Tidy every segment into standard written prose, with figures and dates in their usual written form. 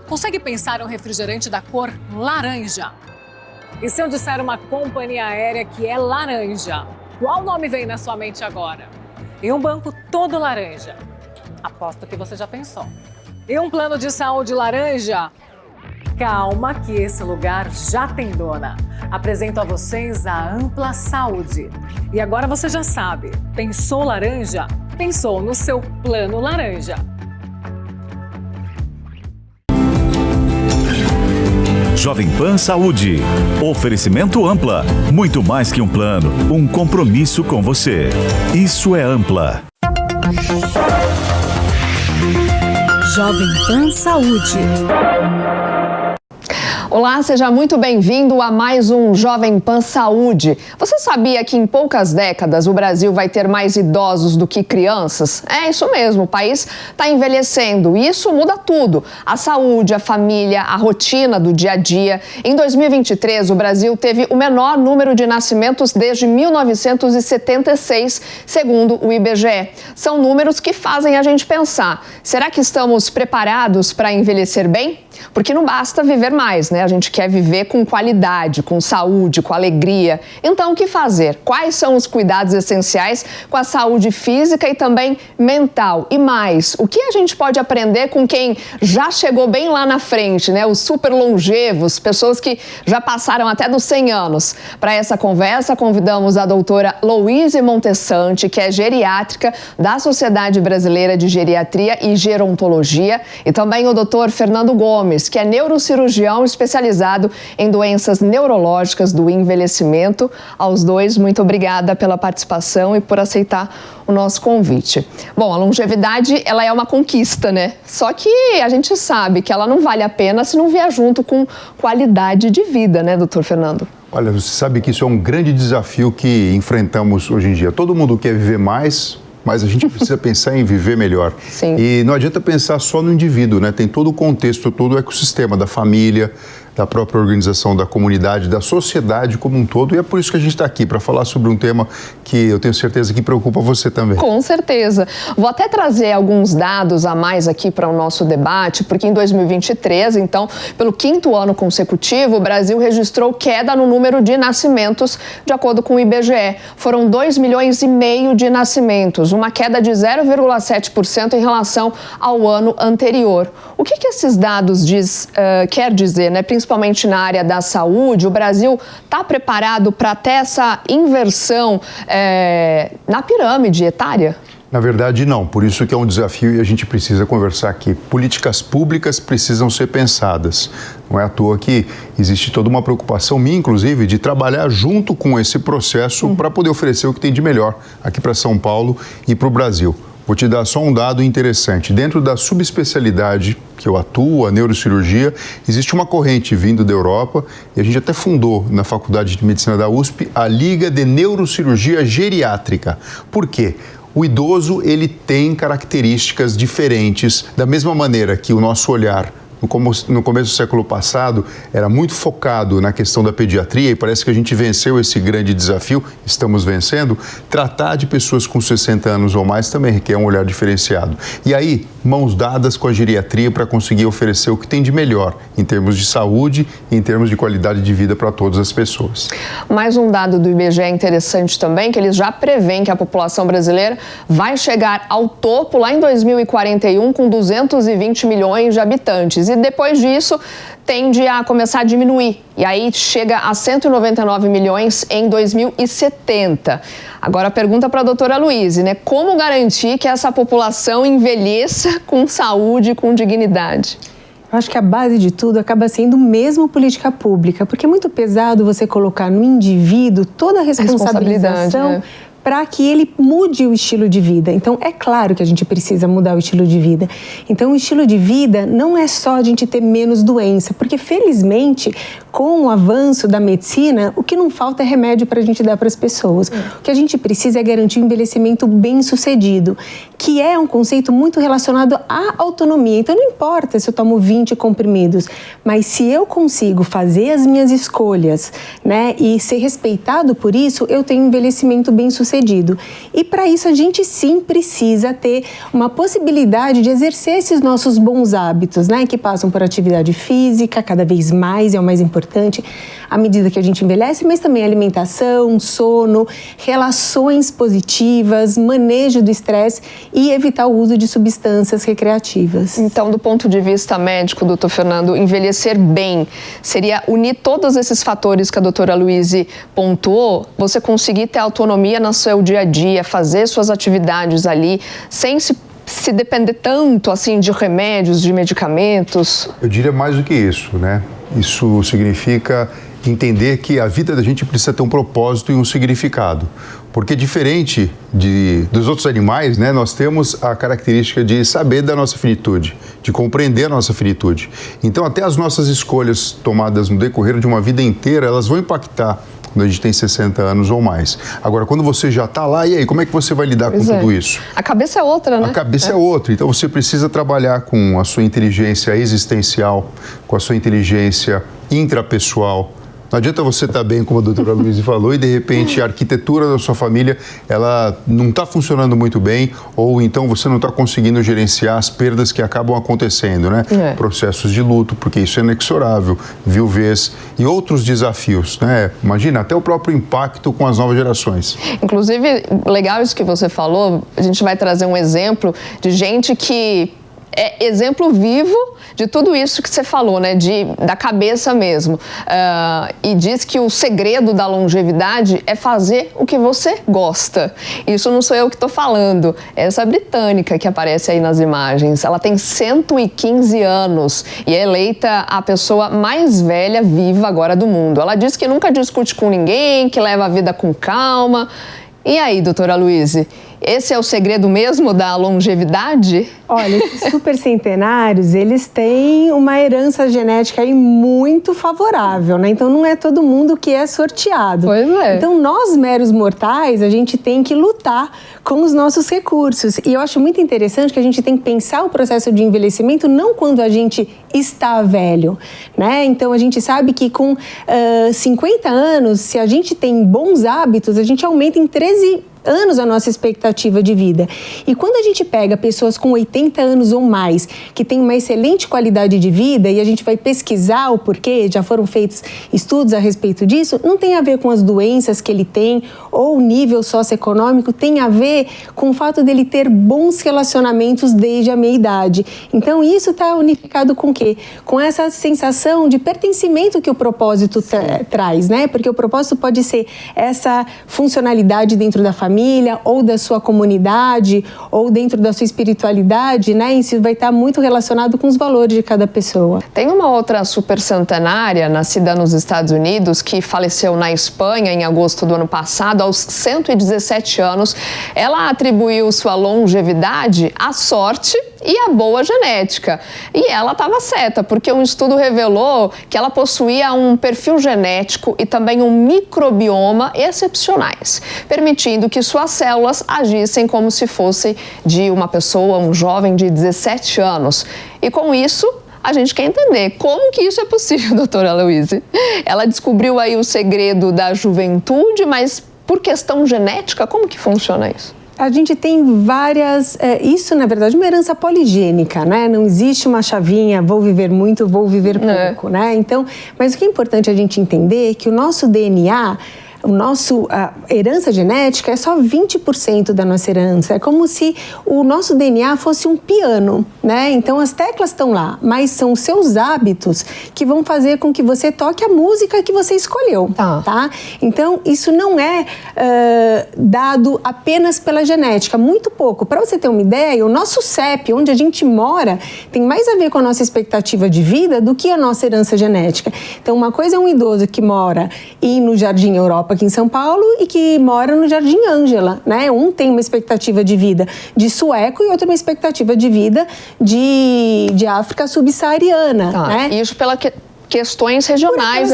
Consegue pensar um refrigerante da cor laranja? E se eu disser uma companhia aérea que é laranja, qual nome vem na sua mente agora? E um banco todo laranja? Aposto que você já pensou. E um plano de saúde laranja? Calma que esse lugar já tem dona. Apresento a vocês a Ampla Saúde. E agora você já sabe, pensou laranja? Pensou no seu plano laranja. Jovem Pan Saúde. Oferecimento Ampla. Muito mais que um plano, um compromisso com você. Isso é Ampla. Jovem Pan Saúde. Olá, seja muito bem-vindo a mais um Jovem Pan Saúde. Você sabia que em poucas décadas o Brasil vai ter mais idosos do que crianças? É isso mesmo, o país está envelhecendo e isso muda tudo. A saúde, a família, a rotina do dia a dia. Em 2023, o Brasil teve o menor número de nascimentos desde 1976, segundo o IBGE. São números que fazem a gente pensar, será que estamos preparados para envelhecer bem? Porque não basta viver mais, né? A gente quer viver com qualidade, com saúde, com alegria. Então, o que fazer? Quais são os cuidados essenciais com a saúde física e também mental? E mais, o que a gente pode aprender com quem já chegou bem lá na frente, né? Os super longevos, pessoas que já passaram até dos 100 anos. Para essa conversa, convidamos a doutora Louise Montesante, que é geriátrica da Sociedade Brasileira de Geriatria e Gerontologia, e também o doutor Fernando Gomes, que é neurocirurgião especializado em doenças neurológicas do envelhecimento. Aos dois, muito obrigada pela participação e por aceitar o nosso convite. Bom, a longevidade, ela é uma conquista, né? Só que a gente sabe que ela não vale a pena se não vier junto com qualidade de vida, né, doutor Fernando? Olha, você sabe que isso é um grande desafio que enfrentamos hoje em dia. Todo mundo quer viver mais, mas a gente precisa pensar em viver melhor. Sim. E não adianta pensar só no indivíduo, né? Tem todo o contexto, todo o ecossistema da família, da própria organização da comunidade, da sociedade como um todo. E é por isso que a gente está aqui, para falar sobre um tema que eu tenho certeza que preocupa você também. Com certeza. Vou até trazer alguns dados a mais aqui para o nosso debate, porque em 2023, então, pelo 5º ano consecutivo, o Brasil registrou queda no número de nascimentos, de acordo com o IBGE. Foram 2,5 milhões de nascimentos, uma queda de 0,7% em relação ao ano anterior. O que esses dados quer dizer, né? Principalmente na área da saúde, o Brasil está preparado para ter essa inversão na pirâmide etária? Na verdade, não. Por isso que é um desafio e a gente precisa conversar aqui. Políticas públicas precisam ser pensadas. Não é à toa que existe toda uma preocupação minha, inclusive, de trabalhar junto com esse processo para poder oferecer o que tem de melhor aqui para São Paulo e para o Brasil. Vou te dar só um dado interessante. Dentro da subespecialidade que eu atuo, a neurocirurgia, existe uma corrente vindo da Europa e a gente até fundou na Faculdade de Medicina da USP a Liga de Neurocirurgia Geriátrica. Por quê? O idoso, ele tem características diferentes, da mesma maneira que o nosso olhar no começo do século passado, era muito focado na questão da pediatria e parece que a gente venceu esse grande desafio, estamos vencendo. Tratar de pessoas com 60 anos ou mais também requer um olhar diferenciado. E aí, mãos dadas com a geriatria para conseguir oferecer o que tem de melhor em termos de saúde e em termos de qualidade de vida para todas as pessoas. Mais um dado do IBGE interessante também, que eles já prevêem que a população brasileira vai chegar ao topo lá em 2041 com 220 milhões de habitantes. E depois disso, tende a começar a diminuir. E aí chega a 199 milhões em 2070. Agora, a pergunta para a doutora Louise, né? Como garantir que essa população envelheça com saúde e com dignidade? Eu acho que a base de tudo acaba sendo mesmo política pública, porque é muito pesado você colocar no indivíduo toda a responsabilização para que ele mude o estilo de vida. Então, é claro que a gente precisa mudar o estilo de vida. Então, o estilo de vida não é só a gente ter menos doença, porque, felizmente, com o avanço da medicina, o que não falta é remédio para a gente dar para as pessoas. O que a gente precisa é garantir um envelhecimento bem-sucedido, que é um conceito muito relacionado à autonomia. Então, não importa se eu tomo 20 comprimidos, mas se eu consigo fazer as minhas escolhas, né, e ser respeitado por isso, eu tenho um envelhecimento bem-sucedido. sucedido. E para isso a gente sim precisa ter uma possibilidade de exercer esses nossos bons hábitos, né? Que passam por atividade física, cada vez mais, é o mais importante, à medida que a gente envelhece, mas também alimentação, sono, relações positivas, manejo do estresse e evitar o uso de substâncias recreativas. Então, do ponto de vista médico, doutor Fernando, envelhecer bem seria unir todos esses fatores que a doutora Luíse pontuou, você conseguir ter autonomia no seu dia a dia, fazer suas atividades ali, sem se depender tanto assim de remédios, de medicamentos? Eu diria mais do que isso, né? Isso significa entender que a vida da gente precisa ter um propósito e um significado. Porque diferente dos outros animais, né, nós temos a característica de saber da nossa finitude, de compreender a nossa finitude. Então, até as nossas escolhas tomadas no decorrer de uma vida inteira, elas vão impactar quando a gente tem 60 anos ou mais. Agora, quando você já está lá, e aí, como é que você vai lidar com tudo isso? A cabeça é outra, né? A cabeça é outra. Então, você precisa trabalhar com a sua inteligência existencial, com a sua inteligência intrapessoal. Não adianta você estar bem, como a doutora Luíse falou, e de repente a arquitetura da sua família ela não está funcionando muito bem, ou então você não está conseguindo gerenciar as perdas que acabam acontecendo, né? Processos de luto, porque isso é inexorável, viuvez e outros desafios, né? Imagina, até o próprio impacto com as novas gerações. Inclusive, legal isso que você falou, a gente vai trazer um exemplo de gente que é exemplo vivo de tudo isso que você falou, né? Da cabeça mesmo. E diz que o segredo da longevidade é fazer o que você gosta. Isso não sou eu que estou falando. É essa britânica que aparece aí nas imagens. Ela tem 115 anos e é eleita a pessoa mais velha viva agora do mundo. Ela diz que nunca discute com ninguém, que leva a vida com calma. E aí, doutora Luíse, esse é o segredo mesmo da longevidade? Olha, esses supercentenários, eles têm uma herança genética aí muito favorável, né? Então, não é todo mundo que é sorteado. Pois é. Então, nós, meros mortais, a gente tem que lutar com os nossos recursos. E eu acho muito interessante que a gente tem que pensar o processo de envelhecimento não quando a gente está velho, né? Então, a gente sabe que com 50 anos, se a gente tem bons hábitos, a gente aumenta em 13 anos a nossa expectativa de vida. E quando a gente pega pessoas com 80 anos ou mais, que têm uma excelente qualidade de vida, e a gente vai pesquisar o porquê, já foram feitos estudos a respeito disso, não tem a ver com as doenças que ele tem ou o nível socioeconômico, tem a ver com o fato dele ter bons relacionamentos desde a meia-idade. Então, isso está unificado com o quê? Com essa sensação de pertencimento que o propósito traz, né? Porque o propósito pode ser essa funcionalidade dentro da família, ou da sua comunidade, ou dentro da sua espiritualidade, né? Isso vai estar muito relacionado com os valores de cada pessoa. Tem uma outra supercentenária, nascida nos Estados Unidos, que faleceu na Espanha em agosto do ano passado, aos 117 anos. Ela atribuiu sua longevidade à sorte e à boa genética. E ela estava certa, porque um estudo revelou que ela possuía um perfil genético e também um microbioma excepcionais, permitindo que suas células agissem como se fosse de uma pessoa, um jovem de 17 anos. E com isso, a gente quer entender como que isso é possível, doutora Luíse. Ela descobriu aí o segredo da juventude, mas por questão genética, como que funciona isso? A gente tem várias... isso, na verdade, é uma herança poligênica, né? Não existe uma chavinha, vou viver muito, vou viver pouco, né? Então, mas o que é importante a gente entender é que o nosso DNA... A herança genética é só 20% da nossa herança. É como se o nosso DNA fosse um piano, né? Então, as teclas estão lá, mas são os seus hábitos que vão fazer com que você toque a música que você escolheu, tá? Então, isso não é dado apenas pela genética, muito pouco. Para você ter uma ideia, o nosso CEP, onde a gente mora, tem mais a ver com a nossa expectativa de vida do que a nossa herança genética. Então, uma coisa é um idoso que mora no Jardim Europa, aqui em São Paulo, e que mora no Jardim Ângela, né? Um tem uma expectativa de vida de sueco e outro uma expectativa de vida de África subsaariana, né? Isso pela questões regionais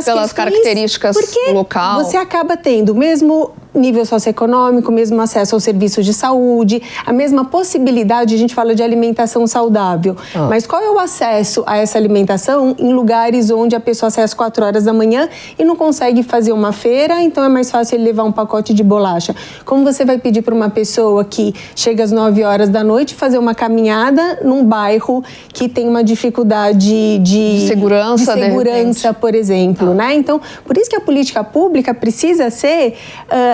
pelas características do local. Você acaba tendo o nível socioeconômico, mesmo acesso aos serviços de saúde, a mesma possibilidade, a gente fala de alimentação saudável. Mas qual é o acesso a essa alimentação em lugares onde a pessoa sai às 4 horas da manhã e não consegue fazer uma feira, então é mais fácil ele levar um pacote de bolacha? Como você vai pedir para uma pessoa que chega às 9 horas da noite fazer uma caminhada num bairro que tem uma dificuldade de segurança, por exemplo, né? Então, por isso que a política pública precisa ser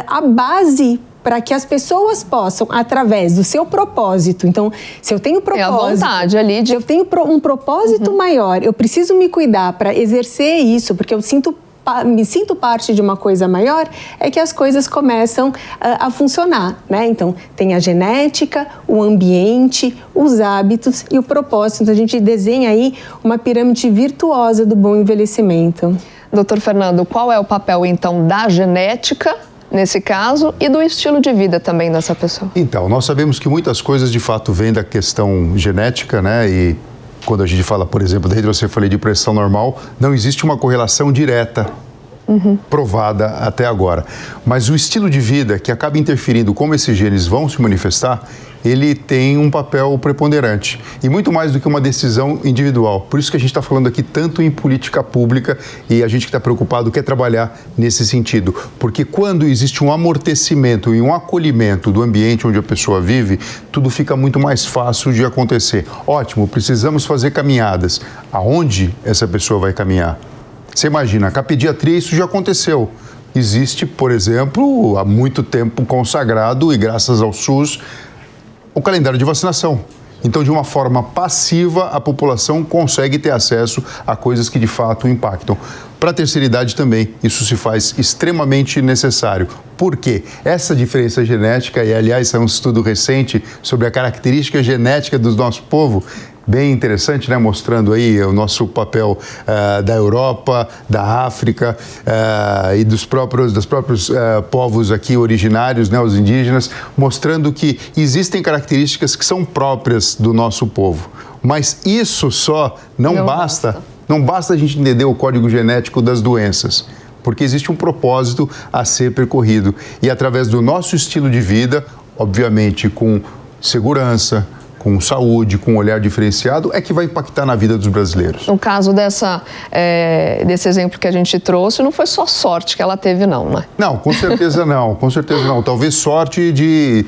a base para que as pessoas possam, através do seu propósito. Então, se eu tenho propósito... É a vontade ali de... Se eu tenho um propósito maior, eu preciso me cuidar para exercer isso, porque eu me sinto parte de uma coisa maior, é que as coisas começam a funcionar, né? Então, tem a genética, o ambiente, os hábitos e o propósito. Então, a gente desenha aí uma pirâmide virtuosa do bom envelhecimento. Doutor Fernando, qual é o papel, então, da genética, nesse caso, e do estilo de vida também dessa pessoa? Então, nós sabemos que muitas coisas, de fato, vêm da questão genética, né? E quando a gente fala, por exemplo, da hidrocefalia de pressão normal, não existe uma correlação direta provada até agora. Mas o estilo de vida, que acaba interferindo como esses genes vão se manifestar, ele tem um papel preponderante. E muito mais do que uma decisão individual. Por isso que a gente está falando aqui tanto em política pública e a gente que está preocupado quer trabalhar nesse sentido. Porque quando existe um amortecimento e um acolhimento do ambiente onde a pessoa vive, tudo fica muito mais fácil de acontecer. Ótimo, precisamos fazer caminhadas. Aonde essa pessoa vai caminhar? Você imagina, com a pediatria isso já aconteceu. Existe, por exemplo, há muito tempo consagrado, e graças ao SUS, o calendário de vacinação. Então, de uma forma passiva, a população consegue ter acesso a coisas que de fato impactam. Para a terceira idade também, isso se faz extremamente necessário. Por quê? Essa diferença genética, e aliás, é um estudo recente sobre a característica genética do nosso povo, bem interessante, né? Mostrando aí o nosso papel da Europa, da África e dos próprios povos aqui originários, né? Os indígenas, mostrando que existem características que são próprias do nosso povo. Mas isso só não basta. Não basta a gente entender o código genético das doenças, porque existe um propósito a ser percorrido. E através do nosso estilo de vida, obviamente com segurança, com saúde, com um olhar diferenciado, é que vai impactar na vida dos brasileiros. No caso desse exemplo que a gente trouxe, não foi só sorte que ela teve, não, né? Não, com certeza não, com certeza não. Talvez sorte de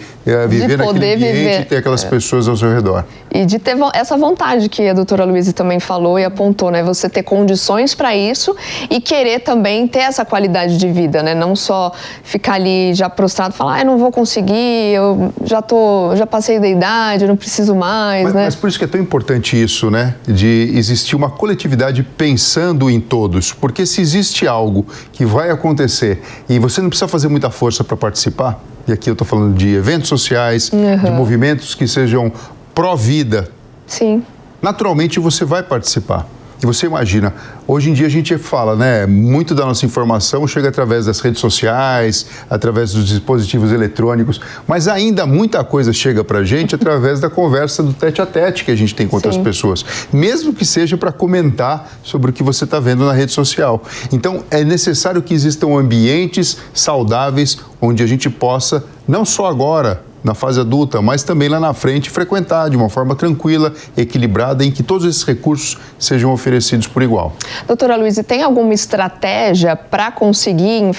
viver naquele ambiente e ter aquelas pessoas ao seu redor. E de ter essa vontade que a doutora Luísa também falou e apontou, né? Você ter condições para isso e querer também ter essa qualidade de vida, né? Não só ficar ali já prostrado e falar, não vou conseguir, eu já passei da idade, eu não preciso mais, né? Mas por isso que é tão importante isso, né? De existir uma coletividade pensando em todos. Porque se existe algo que vai acontecer e você não precisa fazer muita força para participar, e aqui eu estou falando de eventos sociais, de movimentos que sejam pró-vida, sim, naturalmente você vai participar. E você imagina, hoje em dia a gente fala, né, muito da nossa informação chega através das redes sociais, através dos dispositivos eletrônicos, mas ainda muita coisa chega pra gente através da conversa do tete-a-tete que a gente tem com outras pessoas, mesmo que seja para comentar sobre o que você está vendo na rede social. Então, é necessário que existam ambientes saudáveis onde a gente possa, não só agora, na fase adulta, mas também lá na frente, frequentar de uma forma tranquila, equilibrada, em que todos esses recursos sejam oferecidos por igual. Doutora Luísa, tem alguma estratégia para conseguir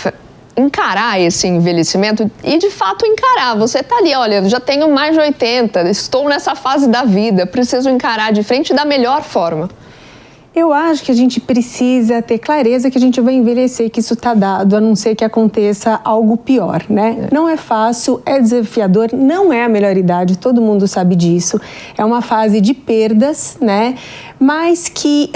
encarar esse envelhecimento e, de fato, encarar? Você está ali, olha, eu já tenho mais de 80, estou nessa fase da vida, preciso encarar de frente da melhor forma. Eu acho que a gente precisa ter clareza que a gente vai envelhecer, que isso está dado, a não ser que aconteça algo pior, né? Não é fácil, é desafiador, não é a melhor idade, todo mundo sabe disso. É uma fase de perdas, né? Mas que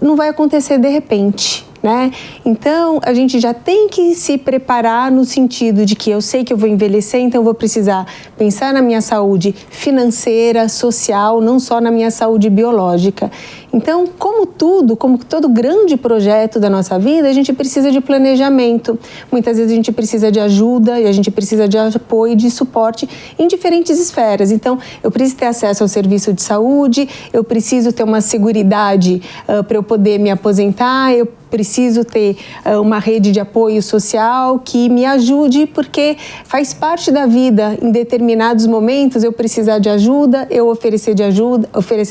não vai acontecer de repente, né? Então, a gente já tem que se preparar no sentido de que eu sei que eu vou envelhecer, então eu vou precisar pensar na minha saúde financeira, social, não só na minha saúde biológica. Então, como todo grande projeto da nossa vida, a gente precisa de planejamento. Muitas vezes a gente precisa de ajuda e a gente precisa de apoio e de suporte em diferentes esferas. Então, eu preciso ter acesso ao serviço de saúde, eu preciso ter uma seguridade para eu poder me aposentar, eu preciso ter uma rede de apoio social que me ajude, porque faz parte da vida. Em determinados momentos eu precisar de ajuda, eu oferecer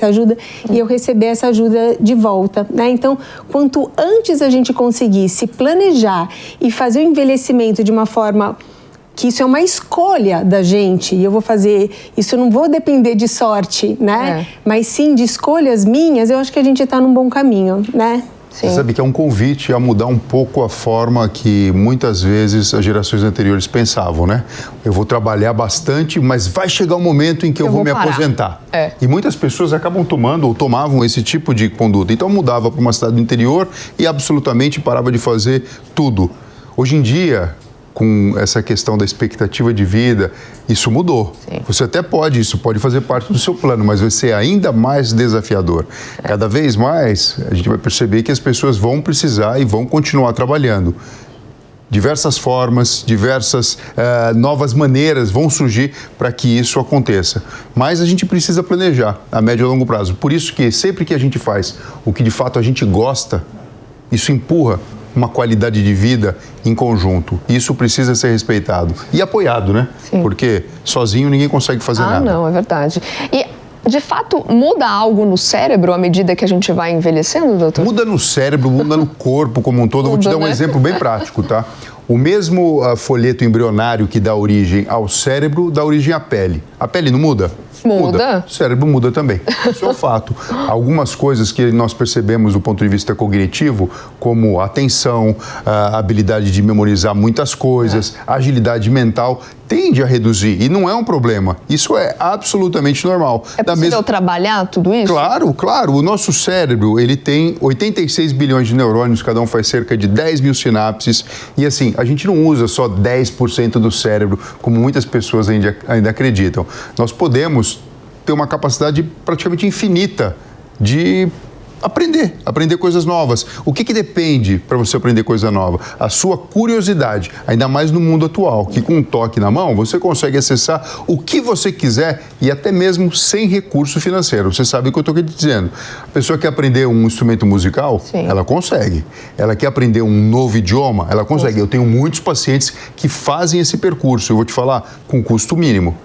ajuda e eu receber essa ajuda de volta, né? Então, quanto antes a gente conseguir se planejar e fazer o envelhecimento de uma forma que isso é uma escolha da gente, e eu vou fazer, isso não vou depender de sorte, né? Mas sim de escolhas minhas, eu acho que a gente está num bom caminho, né? Você sabe que é um convite a mudar um pouco a forma que muitas vezes as gerações anteriores pensavam, né? Eu vou trabalhar bastante, mas vai chegar um momento em que eu vou me aposentar. E muitas pessoas acabam tomando ou tomavam esse tipo de conduta. Então mudava para uma cidade do interior e absolutamente parava de fazer tudo. Hoje em dia, com essa questão da expectativa de vida, isso mudou. Sim. Você até pode, isso pode fazer parte do seu plano, mas vai ser ainda mais desafiador. Cada vez mais, a gente vai perceber que as pessoas vão precisar e vão continuar trabalhando. Diversas formas, diversas novas maneiras vão surgir para que isso aconteça. Mas a gente precisa planejar a médio e longo prazo. Por isso que sempre que a gente faz o que de fato a gente gosta, isso empurra uma qualidade de vida em conjunto. Isso precisa ser respeitado e apoiado, né? Sim. Porque sozinho ninguém consegue fazer nada. Não, é verdade. E, de fato, muda algo no cérebro à medida que a gente vai envelhecendo, doutor? Muda no cérebro, muda no corpo como um todo. Vou te dar um exemplo bem prático, tá? O mesmo folheto embrionário que dá origem ao cérebro dá origem à pele. A pele não muda? Muda. O cérebro muda também. Isso é um fato. Algumas coisas que nós percebemos do ponto de vista cognitivo, como a atenção, a habilidade de memorizar muitas coisas, a agilidade mental, tende a reduzir. E não é um problema. Isso é absolutamente normal. É possível trabalhar tudo isso? Claro, claro. O nosso cérebro, ele tem 86 bilhões de neurônios, cada um faz cerca de 10 mil sinapses. E assim, a gente não usa só 10% do cérebro, como muitas pessoas ainda acreditam. Nós podemos ter uma capacidade praticamente infinita de aprender coisas novas. O que depende para você aprender coisa nova? A sua curiosidade, ainda mais no mundo atual, que com um toque na mão você consegue acessar o que você quiser e até mesmo sem recurso financeiro. Você sabe o que eu estou dizendo. A pessoa quer aprender um instrumento musical, sim, ela consegue. Ela quer aprender um novo idioma, ela consegue. Eu tenho muitos pacientes que fazem esse percurso, eu vou te falar, com custo mínimo.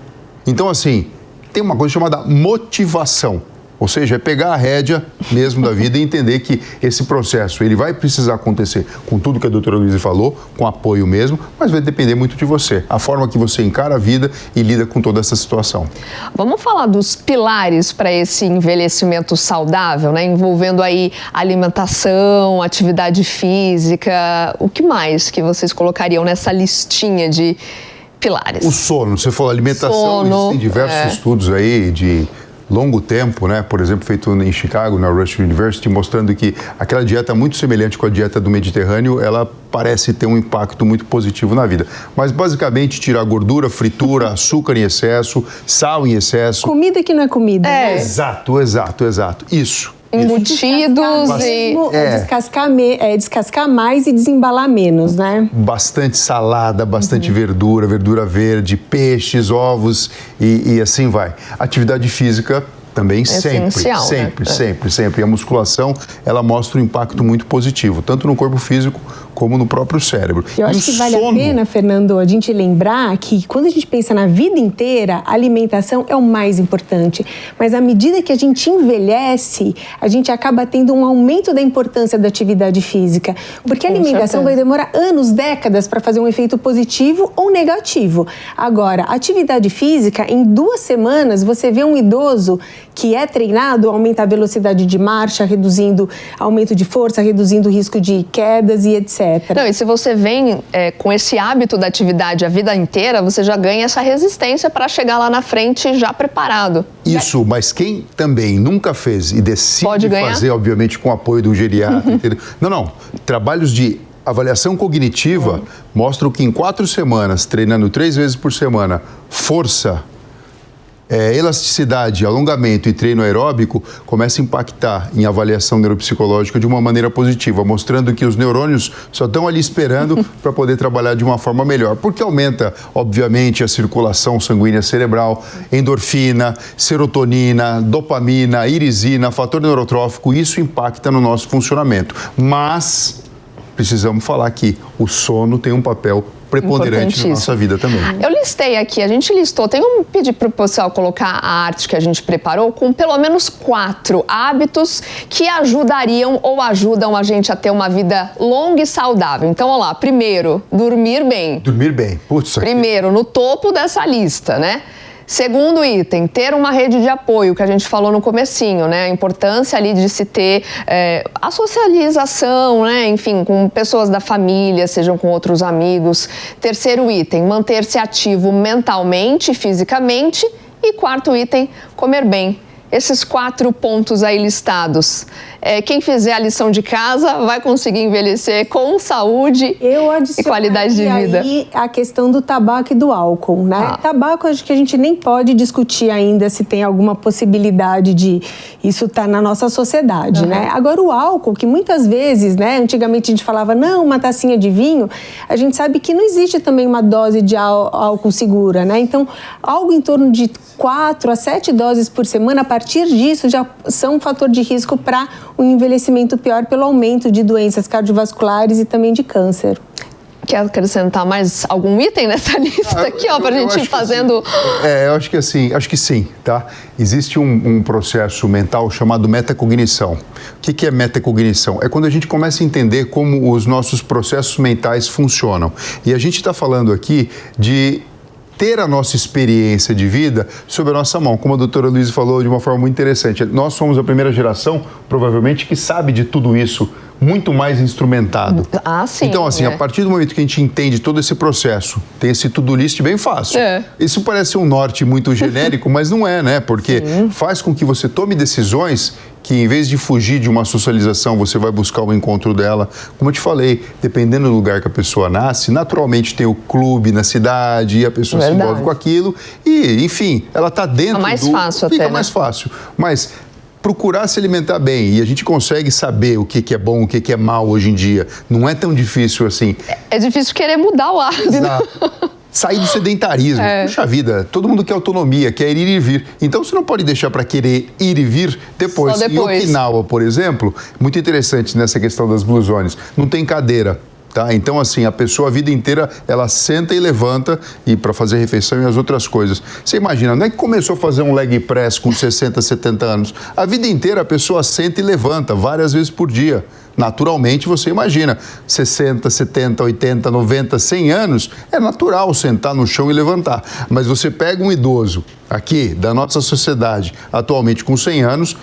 Então, assim, tem uma coisa chamada motivação. Ou seja, é pegar a rédea mesmo da vida e entender que esse processo ele vai precisar acontecer com tudo que a doutora Luísa falou, com apoio mesmo, mas vai depender muito de você, a forma que você encara a vida e lida com toda essa situação. Vamos falar dos pilares para esse envelhecimento saudável, né? Envolvendo aí alimentação, atividade física. O que mais que vocês colocariam nessa listinha de pilares? O sono, você falou alimentação, existem diversos estudos aí de longo tempo, né? Por exemplo, feito em Chicago, na Rush University, mostrando que aquela dieta muito semelhante com a dieta do Mediterrâneo, ela parece ter um impacto muito positivo na vida. Mas, basicamente, tirar gordura, fritura, açúcar em excesso, sal em excesso. Comida que não é comida, né? Exato. Isso. Embutidos descascar mais e desembalar menos, né? Bastante salada, bastante verdura verde, peixes, ovos e assim vai. Atividade física também sempre. E a musculação, ela mostra um impacto muito positivo, tanto no corpo físico como no próprio cérebro. Eu acho que vale a pena, Fernando, a gente lembrar que quando a gente pensa na vida inteira, a alimentação é o mais importante. Mas à medida que a gente envelhece, a gente acaba tendo um aumento da importância da atividade física. Porque a alimentação vai demorar anos, décadas para fazer um efeito positivo ou negativo. Agora, a atividade física, em 2 semanas, você vê um idoso que é treinado, aumenta a velocidade de marcha, reduzindo aumento de força, reduzindo o risco de quedas e etc. Não, e se você vem com esse hábito da atividade a vida inteira, você já ganha essa resistência para chegar lá na frente já preparado. Isso, mas quem também nunca fez e decide fazer, obviamente, com o apoio do geriatra, não, trabalhos de avaliação cognitiva mostram que em 4 semanas, treinando 3 vezes por semana, força, elasticidade, alongamento e treino aeróbico começa a impactar em avaliação neuropsicológica de uma maneira positiva, mostrando que os neurônios só estão ali esperando para poder trabalhar de uma forma melhor, porque aumenta, obviamente, a circulação sanguínea cerebral, endorfina, serotonina, dopamina, irisina, fator neurotrófico, isso impacta no nosso funcionamento. Mas precisamos falar que o sono tem um papel preponderante na nossa vida também. Eu listei aqui, a gente listou, pedi para o pessoal colocar a arte que a gente preparou com pelo menos 4 hábitos que ajudariam ou ajudam a gente a ter uma vida longa e saudável. Então, olha lá, primeiro, dormir bem. Dormir bem, putz. Primeiro, no topo dessa lista, né? Segundo item, ter uma rede de apoio, que a gente falou no comecinho, né? A importância ali de se ter a socialização, né? Enfim, com pessoas da família, sejam com outros amigos. Terceiro item, manter-se ativo mentalmente e fisicamente. E quarto item, comer bem. Esses 4 pontos aí listados. Quem fizer a lição de casa vai conseguir envelhecer com saúde e qualidade de vida. Aí a questão do tabaco e do álcool, né? Tabaco, acho que a gente nem pode discutir ainda se tem alguma possibilidade de isso estar na nossa sociedade, né? Agora, o álcool, que muitas vezes, né? Antigamente a gente falava, não, uma tacinha de vinho, a gente sabe que não existe também uma dose de álcool segura, né? Então, algo em torno de 4 a 7 doses por semana, a partir disso já são um fator de risco para um envelhecimento pior pelo aumento de doenças cardiovasculares e também de câncer. Quer acrescentar mais algum item nessa lista aqui, ó, para a gente ir fazendo... eu acho que assim, acho que sim, tá? Existe um processo mental chamado metacognição. O que é metacognição? É quando a gente começa a entender como os nossos processos mentais funcionam. E a gente está falando aqui de ter a nossa experiência de vida sob a nossa mão, como a doutora Luísa falou de uma forma muito interessante. Nós somos a primeira geração, provavelmente, que sabe de tudo isso, muito mais instrumentado. Sim. Então, assim, a partir do momento que a gente entende todo esse processo, tem esse to-do list bem fácil. Isso parece um norte muito genérico, mas não é, né? Porque faz com que você tome decisões que, em vez de fugir de uma socialização, você vai buscar o encontro dela. Como eu te falei, dependendo do lugar que a pessoa nasce, naturalmente tem o clube na cidade e a pessoa se envolve com aquilo. E, enfim, ela está dentro fácil Fica até, mais fácil. Mas procurar se alimentar bem, e a gente consegue saber o que é bom, o que é mal hoje em dia. Não é tão difícil assim. É difícil querer mudar o hábito. Exato. Sair do sedentarismo. Puxa vida, todo mundo quer autonomia, quer ir e vir. Então, você não pode deixar para querer ir e vir depois. Em Okinawa, por exemplo, muito interessante nessa questão das Blue Zones, não tem cadeira. Tá? Então, assim, a pessoa a vida inteira, ela senta e levanta e para fazer refeição e as outras coisas. Você imagina, não é que começou a fazer um leg press com 60, 70 anos. A vida inteira a pessoa senta e levanta várias vezes por dia. Naturalmente, você imagina, 60, 70, 80, 90, 100 anos, é natural sentar no chão e levantar. Mas você pega um idoso aqui da nossa sociedade, atualmente com 100 anos,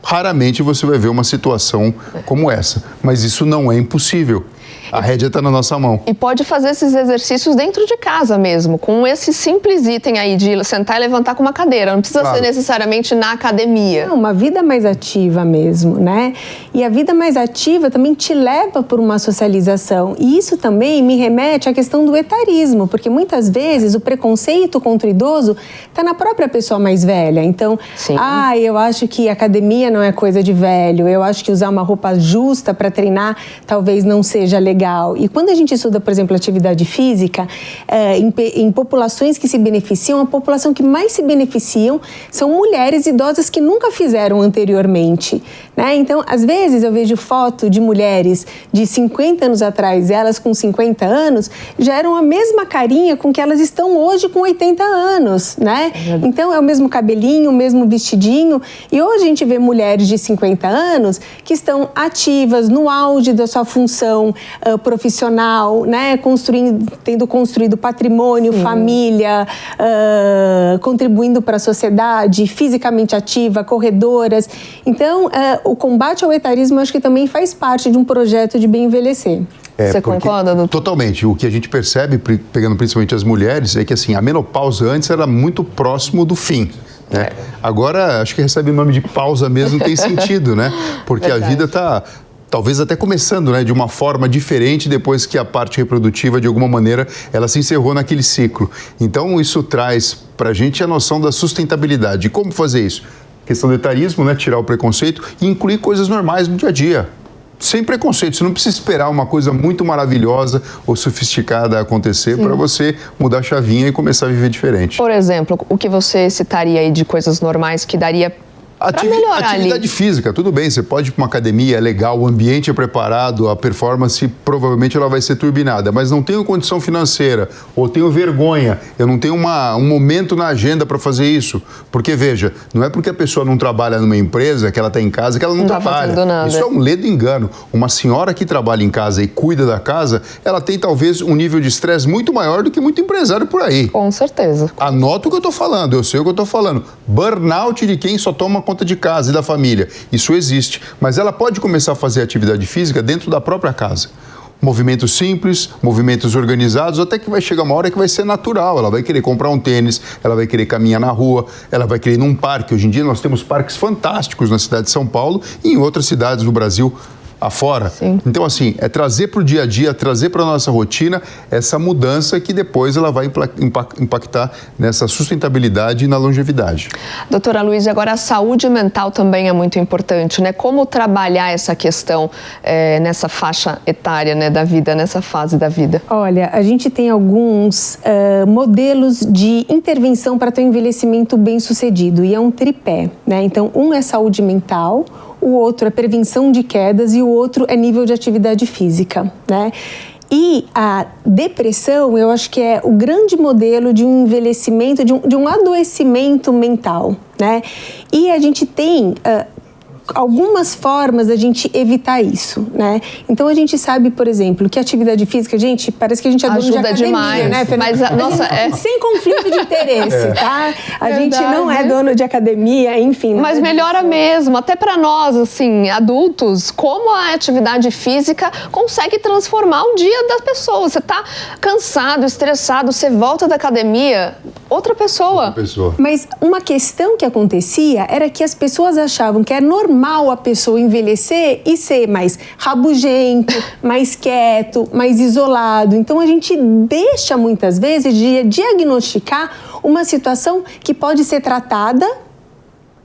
raramente você vai ver uma situação como essa. Mas isso não é impossível. A rédea está na nossa mão. E pode fazer esses exercícios dentro de casa mesmo, com esse simples item aí de sentar e levantar com uma cadeira. Não precisa ser necessariamente na academia. Não, uma vida mais ativa mesmo, né? E a vida mais ativa também te leva por uma socialização. E isso também me remete à questão do etarismo, porque muitas vezes o preconceito contra o idoso está na própria pessoa mais velha. Então, eu acho que academia não é coisa de velho, eu acho que usar uma roupa justa para treinar talvez não seja legal. E quando a gente estuda, por exemplo, atividade física, em populações que se beneficiam, a população que mais se beneficiam são mulheres idosas que nunca fizeram anteriormente, né? Então, às vezes eu vejo foto de mulheres de 50 anos atrás, elas com 50 anos, já eram a mesma carinha com que elas estão hoje com 80 anos, né? Então, é o mesmo cabelinho, o mesmo vestidinho. E hoje a gente vê mulheres de 50 anos que estão ativas, no auge da sua função profissional, né? Tendo construído patrimônio, família, contribuindo para a sociedade, fisicamente ativa, corredoras. Então, o combate ao etarismo, acho que também faz parte de um projeto de bem envelhecer. Você concorda, doutor? Totalmente. O que a gente percebe, pegando principalmente as mulheres, é que assim, a menopausa antes era muito próximo do fim. Né? Agora, acho que recebe o nome de pausa mesmo, tem sentido, né? Porque a vida está talvez até começando, né, de uma forma diferente depois que a parte reprodutiva, de alguma maneira, ela se encerrou naquele ciclo. Então, isso traz para a gente a noção da sustentabilidade. E como fazer isso? Questão do etarismo, né, tirar o preconceito e incluir coisas normais no dia a dia. Sem preconceito, você não precisa esperar uma coisa muito maravilhosa ou sofisticada acontecer para você mudar a chavinha e começar a viver diferente. Por exemplo, o que você citaria aí de coisas normais que daria Atividade física, tudo bem, você pode ir para uma academia, é legal, o ambiente é preparado, a performance provavelmente ela vai ser turbinada, mas não tenho condição financeira, ou tenho vergonha, eu não tenho um momento na agenda para fazer isso. Porque, veja, não é porque a pessoa não trabalha numa empresa, que ela está em casa, que ela não trabalha. Isso é um ledo engano. Uma senhora que trabalha em casa e cuida da casa, ela tem talvez um nível de estresse muito maior do que muito empresário por aí. Com certeza. Anota o que eu estou falando, eu sei o que eu estou falando. Burnout de quem só toma conta de casa e da família. Isso existe. Mas ela pode começar a fazer atividade física dentro da própria casa. Movimentos simples, movimentos organizados, até que vai chegar uma hora que vai ser natural. Ela vai querer comprar um tênis, ela vai querer caminhar na rua, ela vai querer ir num parque. Hoje em dia nós temos parques fantásticos na cidade de São Paulo e em outras cidades do Brasil afora. Sim. Então, assim, é trazer para o dia a dia, trazer para a nossa rotina essa mudança que depois ela vai impactar nessa sustentabilidade e na longevidade. Doutora Luísa, agora a saúde mental também é muito importante, né? Como trabalhar essa questão nessa faixa etária, né, da vida, nessa fase da vida? Olha, a gente tem alguns modelos de intervenção para ter um envelhecimento bem sucedido e é um tripé, né? Então, um é saúde mental, o outro é prevenção de quedas e o outro é nível de atividade física, né? E a depressão, eu acho que é o grande modelo de um envelhecimento, de um adoecimento mental, né? E a gente tem algumas formas da gente evitar isso, né? Então a gente sabe, por exemplo, que a atividade física, gente, parece que a gente é dono de academia, demais, né, Fernanda? mas nossa, sem conflito de interesse, tá? A gente não é dono de academia, enfim. Mas melhora mesmo, até para nós, assim, adultos, como a atividade física consegue transformar o dia da pessoa. Você tá cansado, estressado, você volta da academia, outra pessoa. Mas uma questão que acontecia era que as pessoas achavam que é normal a pessoa envelhecer e ser mais rabugento, mais quieto, mais isolado. Então a gente deixa muitas vezes de diagnosticar uma situação que pode ser tratada,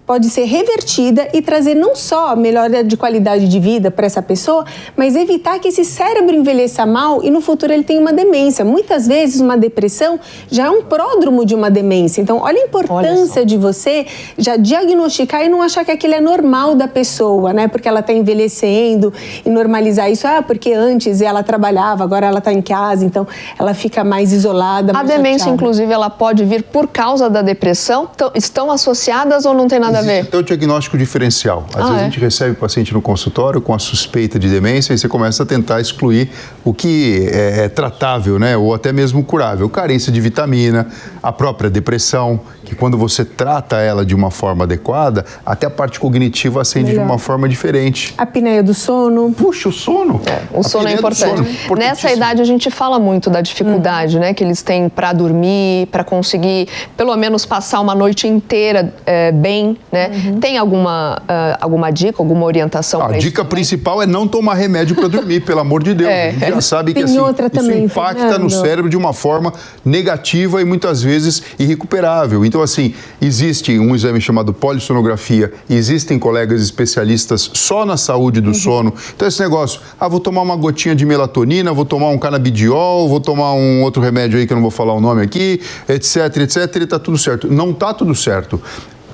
pode ser revertida e trazer não só melhora de qualidade de vida para essa pessoa, mas evitar que esse cérebro envelheça mal e no futuro ele tenha uma demência. Muitas vezes uma depressão já é um pródromo de uma demência. Então, olha a importância de você já diagnosticar e não achar que aquilo é normal da pessoa, né? Porque ela está envelhecendo e normalizar isso. Porque antes ela trabalhava, agora ela está em casa, então ela fica mais isolada. A demência, inclusive, ela pode vir por causa da depressão? Estão associadas ou não tem nada a ver? Existe até o diagnóstico diferencial. Às vezes a gente recebe o paciente no consultório com a suspeita de demência e você começa a tentar excluir o que é tratável, né? Ou até mesmo curável. Carência de vitamina, a própria depressão, que quando você trata ela de uma forma adequada, até a parte cognitiva acende de uma forma diferente. A apneia do sono. Puxa, o sono. O sono é importante. Nessa idade a gente fala muito da dificuldade, né, que eles têm para dormir, para conseguir pelo menos passar uma noite inteira bem, né? Tem alguma dica, alguma orientação? A dica principal é não tomar remédio para dormir, pelo amor de Deus. A gente já sabe que assim, isso impacta no cérebro de uma forma negativa e muitas vezes irrecuperável. Então, assim, existe um exame chamado polissonografia, existem colegas especialistas só na saúde do sono. Então, esse negócio, vou tomar uma gotinha de melatonina, vou tomar um canabidiol, vou tomar um outro remédio aí que eu não vou falar o nome aqui, etc, e tá tudo certo. Não tá tudo certo.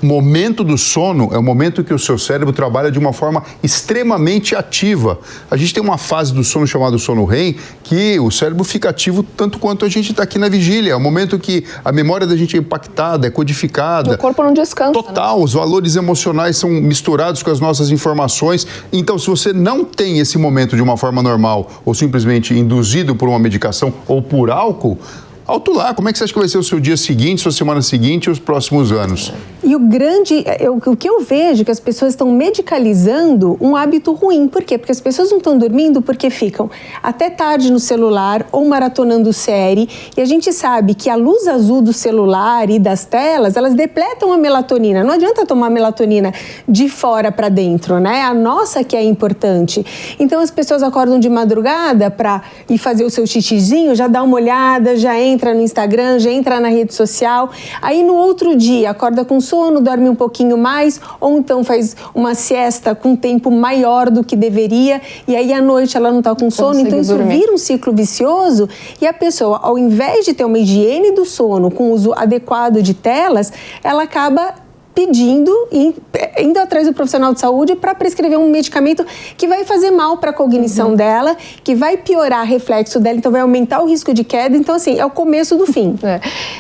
Momento do sono é o momento que o seu cérebro trabalha de uma forma extremamente ativa. A gente tem uma fase do sono chamada sono REM, que o cérebro fica ativo tanto quanto a gente está aqui na vigília. É o momento que a memória da gente é impactada, é codificada. O corpo não descansa. Total, né? Os valores emocionais são misturados com as nossas informações. Então, se você não tem esse momento de uma forma normal ou simplesmente induzido por uma medicação ou por álcool, alto lá, como é que você acha que vai ser o seu dia seguinte, sua semana seguinte e os próximos anos? E o que eu vejo é que as pessoas estão medicalizando um hábito ruim. Por quê? Porque as pessoas não estão dormindo porque ficam até tarde no celular ou maratonando série. E a gente sabe que a luz azul do celular e das telas, elas depletam a melatonina. Não adianta tomar melatonina de fora para dentro, né? A nossa que é importante. Então as pessoas acordam de madrugada para ir fazer o seu xixizinho, já dá uma olhada, já entra no Instagram, já entra na rede social. Aí no outro dia acorda com sono, dorme um pouquinho mais, ou então faz uma siesta com tempo maior do que deveria, e aí à noite ela não está com sono, então isso vira um ciclo vicioso, e a pessoa, ao invés de ter uma higiene do sono com uso adequado de telas, ela acaba pedindo e indo atrás do profissional de saúde para prescrever um medicamento que vai fazer mal para a cognição dela, que vai piorar o reflexo dela, então vai aumentar o risco de queda. Então, assim, é o começo do fim.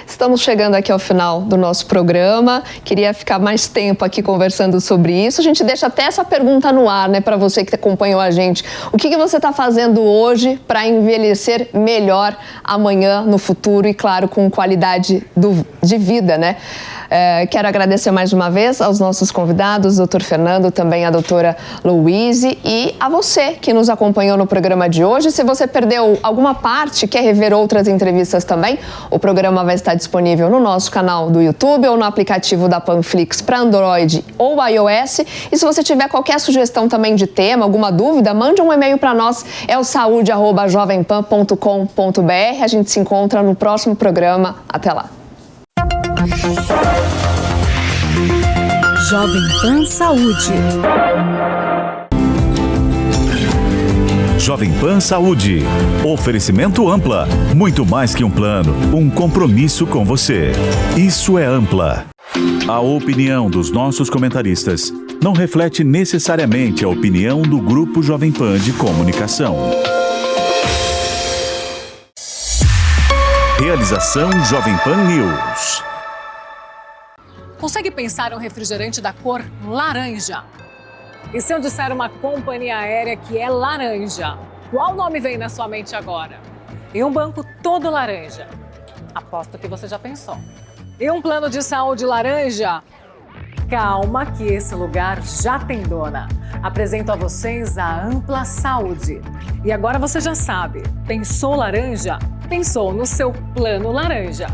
Estamos chegando aqui ao final do nosso programa. Queria ficar mais tempo aqui conversando sobre isso. A gente deixa até essa pergunta no ar, né, para você que acompanhou a gente. O que você está fazendo hoje para envelhecer melhor amanhã, no futuro e, claro, com qualidade de vida, né? Quero agradecer mais uma vez aos nossos convidados, o Dr. Fernando, também a doutora Louise, e a você que nos acompanhou no programa de hoje. Se você perdeu alguma parte, quer rever outras entrevistas também, o programa vai estar disponível no nosso canal do YouTube ou no aplicativo da Panflix para Android ou iOS. E se você tiver qualquer sugestão também de tema, alguma dúvida, mande um e-mail para nós, é o saude@jovempan.com.br. A gente se encontra no próximo programa. Até lá. Jovem Pan Saúde. Jovem Pan Saúde. Oferecimento Ampla. Muito mais que um plano, um compromisso com você. Isso é Ampla. A opinião dos nossos comentaristas não reflete necessariamente a opinião do Grupo Jovem Pan de Comunicação. Realização Jovem Pan News. Consegue pensar um refrigerante da cor laranja? E se eu disser uma companhia aérea que é laranja, qual nome vem na sua mente agora? E um banco todo laranja? Aposto que você já pensou. E um plano de saúde laranja? Calma que esse lugar já tem dona. Apresento a vocês a Ampla Saúde. E agora você já sabe, pensou laranja? Pensou no seu plano laranja.